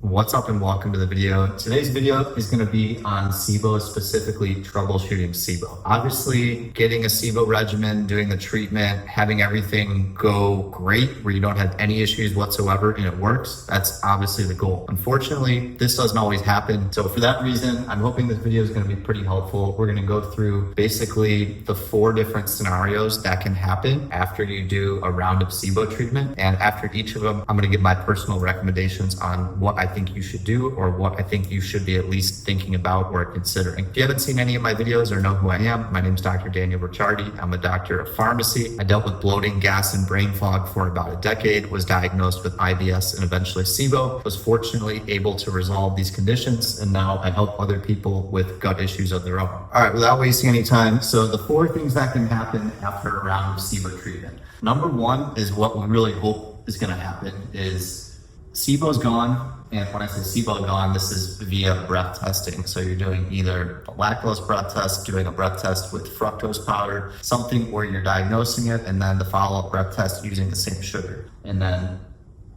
What's up and welcome to the video. Today's video is going to be on SIBO, specifically troubleshooting SIBO. Obviously, getting a SIBO regimen, doing the treatment, having everything go great where you don't have any issues whatsoever and it works, that's obviously the goal. Unfortunately, this doesn't always happen. So for that reason, I'm hoping this video is going to be pretty helpful. We're going to go through basically the 4 different scenarios that can happen after you do a round of SIBO treatment. And after each of them, I'm going to give my personal recommendations on what I think you should do or what I think you should be at least thinking about or considering. If you haven't seen any of my videos or know who I am, my name is Dr. Daniel Ricciardi. I'm a doctor of pharmacy. I dealt with bloating, gas, and brain fog for about a decade, was diagnosed with IBS and eventually SIBO, was fortunately able to resolve these conditions, and now I help other people with gut issues of their own. All right, without wasting any time, so the 4 things that can happen after a round of SIBO treatment. Number 1 is what we really hope is going to happen is SIBO's gone. And when I say SIBO gone, this is via breath testing. So you're doing either a lactose breath test, doing a breath test with fructose powder, something where you're diagnosing it, and then the follow-up breath test using the same sugar. And then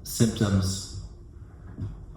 symptoms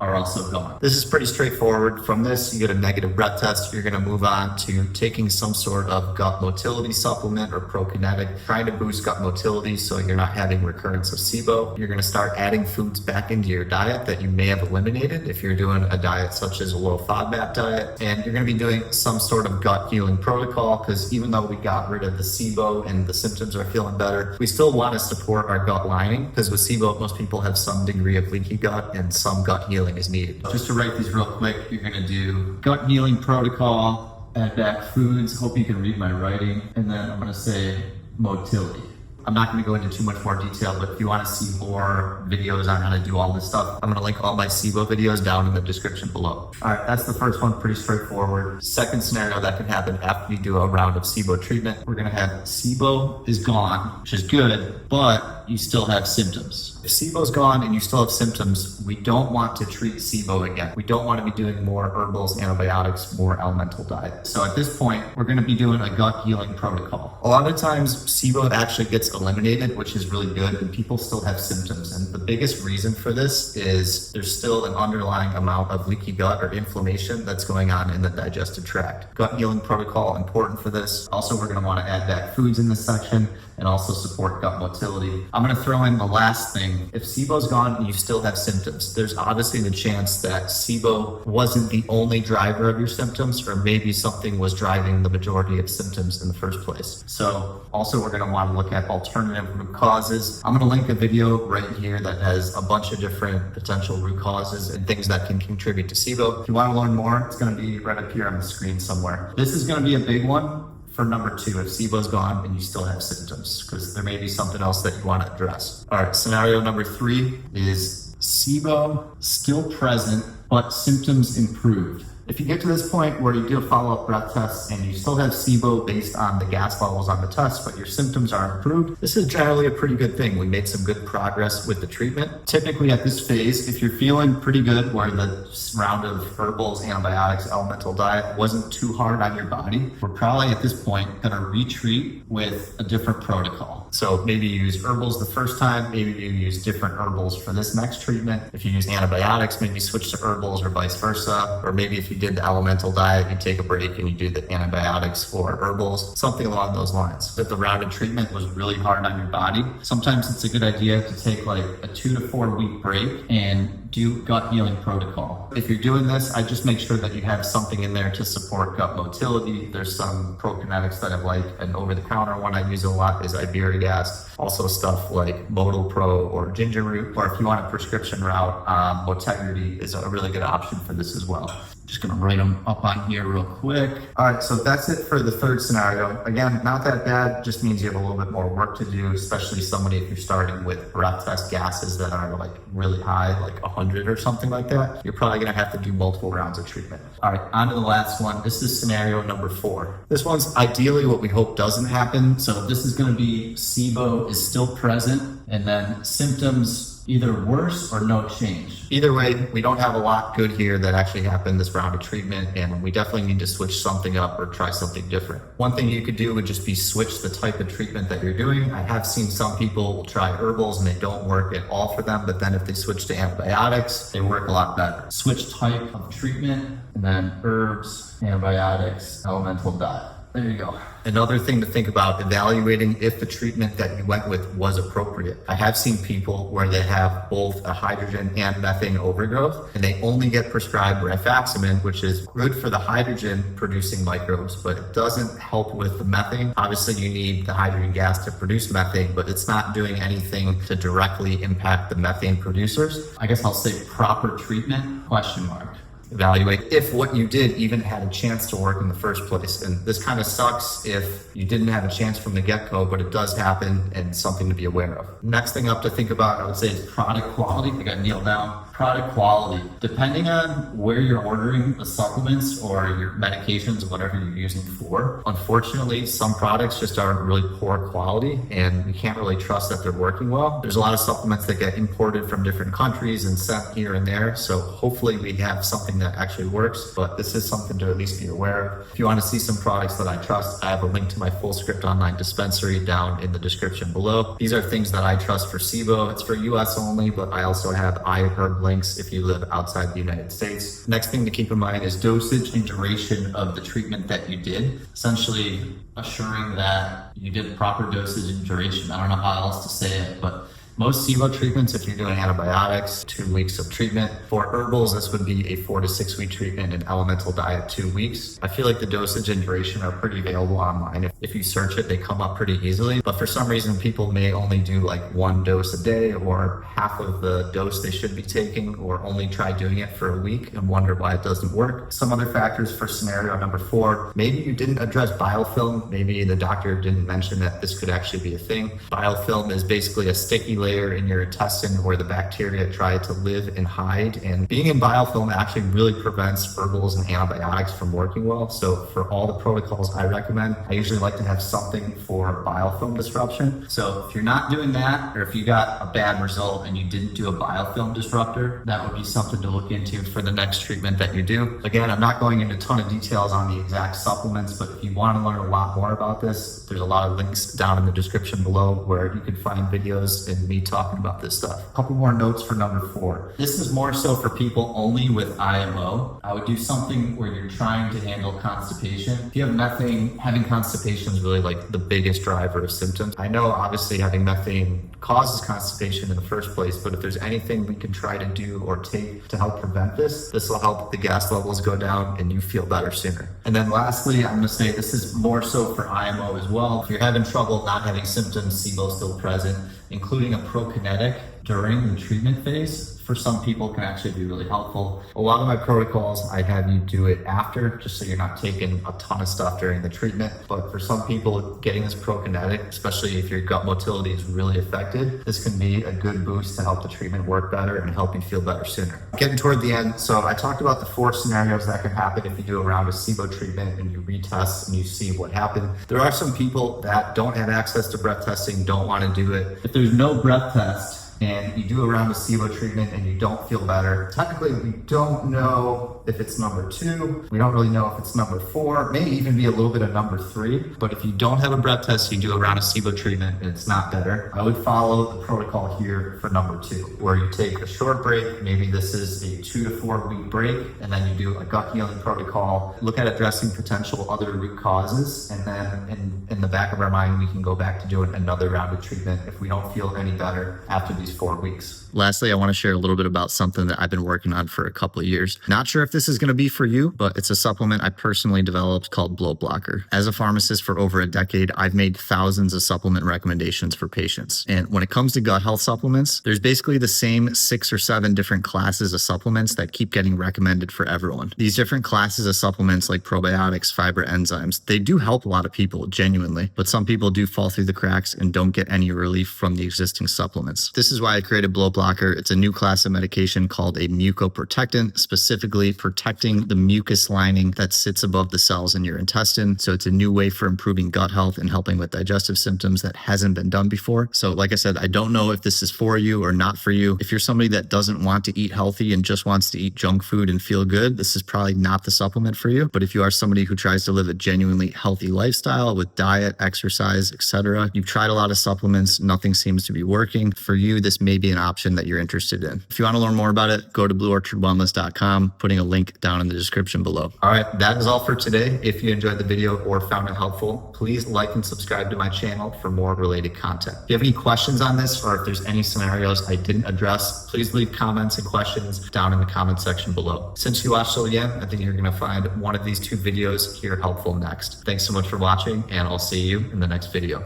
are also gone. This is pretty straightforward. From this, you get a negative breath test. You're going to move on to taking some sort of gut motility supplement or prokinetic, trying to boost gut motility so you're not having recurrence of SIBO. You're going to start adding foods back into your diet that you may have eliminated if you're doing a diet such as a low FODMAP diet. And you're going to be doing some sort of gut healing protocol, because even though we got rid of the SIBO and the symptoms are feeling better, we still want to support our gut lining, because with SIBO, most people have some degree of leaky gut and some gut healing is needed. Just to write these real quick, you're going to do gut healing protocol, add back foods, hope you can read my writing, and then I'm going to say motility. I'm not going to go into too much more detail, but if you want to see more videos on how to do all this stuff, I'm going to link all my SIBO videos down in the description below. All right, that's the first one, pretty straightforward. Second scenario that can happen after you do a round of SIBO treatment, we're going to have SIBO is gone, which is good, but you still have symptoms. If SIBO's gone and you still have symptoms, we don't want to treat SIBO again. We don't want to be doing more herbals, antibiotics, more elemental diet. So at this point, we're going to be doing a gut healing protocol. A lot of times SIBO actually gets eliminated, which is really good, and people still have symptoms. And the biggest reason for this is there's still an underlying amount of leaky gut or inflammation that's going on in the digestive tract. Gut healing protocol, important for this. Also, we're going to want to add back foods in this section and also support gut motility. I'm going to throw in the last thing. If SIBO's gone and you still have symptoms, there's obviously the chance that SIBO wasn't the only driver of your symptoms, or maybe something was driving the majority of symptoms in the first place. So also we're going to want to look at alternative root causes. I'm going to link a video right here that has a bunch of different potential root causes and things that can contribute to SIBO. If you want to learn more, it's going to be right up here on the screen somewhere. This is going to be a big one for number 2, if SIBO's gone and you still have symptoms, because there may be something else that you want to address. All right, scenario number 3 is SIBO still present, but symptoms improved. If you get to this point where you do a follow-up breath test and you still have SIBO based on the gas levels on the test, but your symptoms are improved, this is generally a pretty good thing. We made some good progress with the treatment. Typically at this phase, if you're feeling pretty good where the round of herbals, antibiotics, elemental diet wasn't too hard on your body, we're probably at this point going to retreat with a different protocol. So maybe you use herbals the first time, maybe you use different herbals for this next treatment. If you use antibiotics, maybe switch to herbals or vice versa. Or maybe if you did the elemental diet, you take a break and you do the antibiotics or herbals, something along those lines. If the round of treatment was really hard on your body, sometimes it's a good idea to take like a 2 to 4 week break and do gut healing protocol. If you're doing this, I just make sure that you have something in there to support gut motility. There's some prokinetics that I like, an over-the-counter one I use a lot is Iberogast. Also stuff like Modal Pro or Ginger Root, or if you want a prescription route, Motegrity is a really good option for this as well. Just gonna write them up on here real quick. All right, so that's it for the 3rd scenario. Again, not that bad, just means you have a little bit more work to do, especially somebody if you're starting with breath test gases that are like really high, like 100 or something like that. You're probably gonna have to do multiple rounds of treatment. All right, on to the last one. This is scenario number 4. This one's ideally what we hope doesn't happen. So this is gonna be SIBO is still present, and then symptoms either worse or no change. Either way, we don't have a lot good here that actually happened this round of treatment, and we definitely need to switch something up or try something different. One thing you could do would just be switch the type of treatment that you're doing. I have seen some people will try herbals and they don't work at all for them, but then if they switch to antibiotics, they work a lot better. Switch type of treatment, and then herbs, antibiotics, elemental diet. There you go. Another thing to think about, evaluating if the treatment that you went with was appropriate. I have seen people where they have both a hydrogen and methane overgrowth, and they only get prescribed rifaximin, which is good for the hydrogen producing microbes, but it doesn't help with the methane. Obviously, you need the hydrogen gas to produce methane, but it's not doing anything to directly impact the methane producers. I guess I'll say proper treatment, question mark. Evaluate if what you did even had a chance to work in the first place. And this kind of sucks if you didn't have a chance from the get-go, but it does happen and something to be aware of. Next thing up to think about, I would say, is product quality. I got nailed down. Product quality. Depending on where you're ordering the supplements or your medications, whatever you're using for, unfortunately, some products just are really poor quality and we can't really trust that they're working well. There's a lot of supplements that get imported from different countries and sent here and there. So hopefully we have something that actually works, but this is something to at least be aware of. If you want to see some products that I trust, I have a link to my full script online dispensary down in the description below. These are things that I trust for SIBO. It's for US only, but I also have iHerb links if you live outside the United States. Next thing to keep in mind is dosage and duration of the treatment that you did. Essentially assuring that you did proper dosage and duration. I don't know how else to say it, but most SIBO treatments, if you're doing antibiotics, 2 weeks of treatment. For herbals, this would be a 4 to 6 week treatment, and elemental diet 2 weeks. I feel like the dosage and duration are pretty available online. If you search it, they come up pretty easily. But for some reason, people may only do like 1 dose a day or half of the dose they should be taking, or only try doing it for a week and wonder why it doesn't work. Some other factors for scenario number 4, maybe you didn't address biofilm. Maybe the doctor didn't mention that this could actually be a thing. Biofilm is basically a sticky layer in your intestine where the bacteria try to live and hide, and being in biofilm actually really prevents herbals and antibiotics from working well. So for all the protocols I recommend, I usually like to have something for biofilm disruption. So if you're not doing that, or if you got a bad result and you didn't do a biofilm disruptor, that would be something to look into for the next treatment that you do. Again, I'm not going into a ton of details on the exact supplements, but if you want to learn a lot more about this, there's a lot of links down in the description below where you can find videos and me talking about this stuff. A couple more notes for number 4. This is more so for people only with IMO. I would do something where you're trying to handle constipation. If you have methane, having constipation is really like the biggest driver of symptoms. I know obviously having methane causes constipation in the first place, but if there's anything we can try to do or take to help prevent this, this will help the gas levels go down and you feel better sooner. And then lastly, I'm going to say this is more so for IMO as well. If you're having trouble not having symptoms, SIBO still present, including a prokinetic during the treatment phase, for some people can actually be really helpful. A lot of my protocols, I have you do it after, just so you're not taking a ton of stuff during the treatment. But for some people, getting this prokinetic, especially if your gut motility is really affected, this can be a good boost to help the treatment work better and help you feel better sooner. Getting toward the end, so I talked about the 4 scenarios that can happen if you do a round of SIBO treatment and you retest and you see what happened. There are some people that don't have access to breath testing, don't want to do it. If there's no breath test, and you do a round of SIBO treatment and you don't feel better, technically we don't know if it's number 2. We don't really know if it's number 4, maybe even be a little bit of number 3. But if you don't have a breath test, you do a round of SIBO treatment and it's not better, I would follow the protocol here for number 2, where you take a short break. Maybe this is a 2 to 4 week break, and then you do a gut healing protocol, look at addressing potential other root causes, and then in the back of our mind, we can go back to doing another round of treatment if we don't feel any better after these 4 weeks. Lastly, I want to share a little bit about something that I've been working on for a couple of years. Not sure if this is going to be for you, but it's a supplement I personally developed called Bloat Blocker. As a pharmacist for over a decade, I've made thousands of supplement recommendations for patients. And when it comes to gut health supplements, there's basically the same 6 or 7 different classes of supplements that keep getting recommended for everyone. These different classes of supplements like probiotics, fiber, enzymes, they do help a lot of people genuinely, but some people do fall through the cracks and don't get any relief from the existing supplements. This is why I created Bloat Blocker Blocker. It's a new class of medication called a mucoprotectant, specifically protecting the mucus lining that sits above the cells in your intestine. So it's a new way for improving gut health and helping with digestive symptoms that hasn't been done before. So like I said, I don't know if this is for you or not for you. If you're somebody that doesn't want to eat healthy and just wants to eat junk food and feel good, this is probably not the supplement for you. But if you are somebody who tries to live a genuinely healthy lifestyle with diet, exercise, etc., you've tried a lot of supplements, nothing seems to be working. For you, this may be an option that you're interested in. If you want to learn more about it, go to blueorchardwellness.com, putting a link down in the description below. All right, that is all for today. If you enjoyed the video or found it helpful, please like and subscribe to my channel for more related content. If you have any questions on this, or if there's any scenarios I didn't address, please leave comments and questions down in the comment section below. Since you watched till the end, I think you're going to find one of these two videos here helpful next. Thanks so much for watching, and I'll see you in the next video.